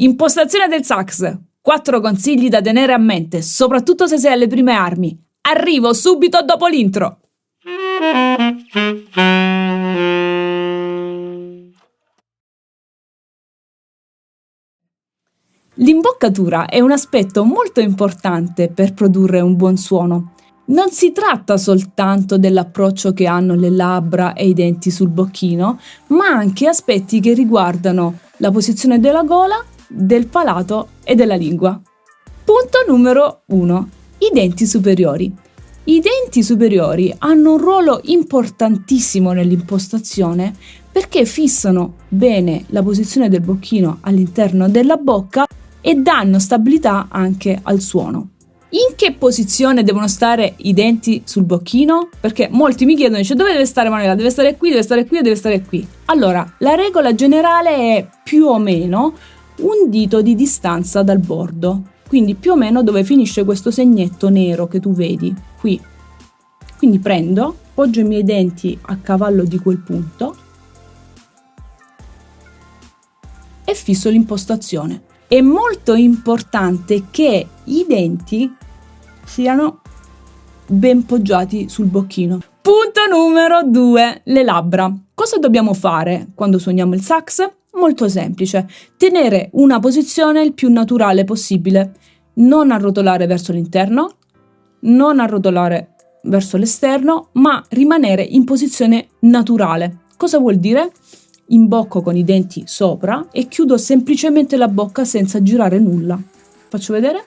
Impostazione del sax. 4 consigli da tenere a mente, soprattutto se sei alle prime armi. Arrivo subito dopo l'intro. L'imboccatura è un aspetto molto importante per produrre un buon suono. Non si tratta soltanto dell'approccio che hanno le labbra e i denti sul bocchino, ma anche aspetti che riguardano la posizione della gola, del palato e della lingua. Punto numero 1. I denti superiori. I denti superiori hanno un ruolo importantissimo nell'impostazione perché fissano bene la posizione del bocchino all'interno della bocca e danno stabilità anche al suono. In che posizione devono stare i denti sul bocchino? Perché molti mi chiedono, dove deve stare Manuela? Deve stare qui, deve stare qui o deve stare qui? Allora, la regola generale è più o meno un dito di distanza dal bordo, quindi più o meno dove finisce questo segnetto nero che tu vedi qui. Quindi prendo, poggio i miei denti a cavallo di quel punto e fisso l'impostazione. È molto importante che i denti siano ben poggiati sul bocchino. Punto numero 2. Le labbra. Cosa dobbiamo fare quando suoniamo il sax? Molto semplice. Tenere una posizione il più naturale possibile. Non arrotolare verso l'interno, non arrotolare verso l'esterno, ma rimanere in posizione naturale. Cosa vuol dire? Imbocco con i denti sopra e chiudo semplicemente la bocca senza girare nulla. Faccio vedere?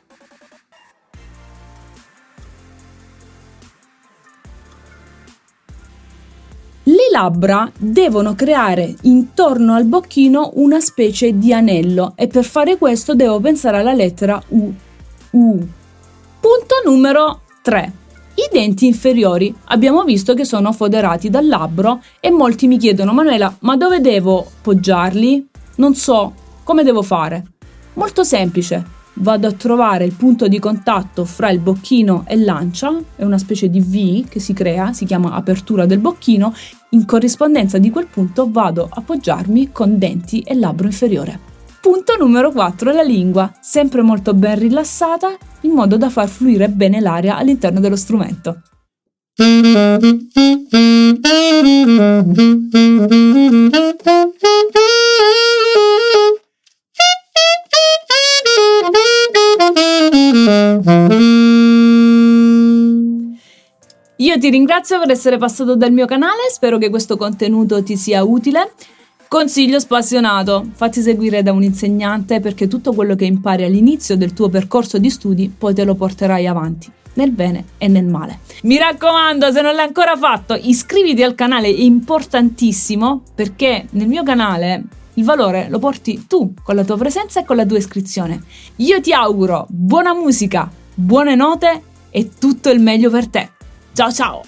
Le labbra devono creare intorno al bocchino una specie di anello e per fare questo devo pensare alla lettera U. Punto numero 3. I denti inferiori abbiamo visto che sono foderati dal labbro e molti mi chiedono Manuela, ma dove devo poggiarli? Non so, come devo fare? Molto semplice, vado a trovare il punto di contatto fra il bocchino e l'ancia, è una specie di V che si crea, si chiama apertura del bocchino, in corrispondenza di quel punto vado a poggiarmi con denti e labbro inferiore. Punto numero 4, la lingua, sempre molto ben rilassata, in modo da far fluire bene l'aria all'interno dello strumento. Io ti ringrazio per essere passato dal mio canale, spero che questo contenuto ti sia utile. Consiglio spassionato, fatti seguire da un insegnante perché tutto quello che impari all'inizio del tuo percorso di studi poi te lo porterai avanti, nel bene e nel male. Mi raccomando, se non l'hai ancora fatto, iscriviti al canale, è importantissimo perché nel mio canale il valore lo porti tu con la tua presenza e con la tua iscrizione. Io ti auguro buona musica, buone note e tutto il meglio per te. Ciao ciao!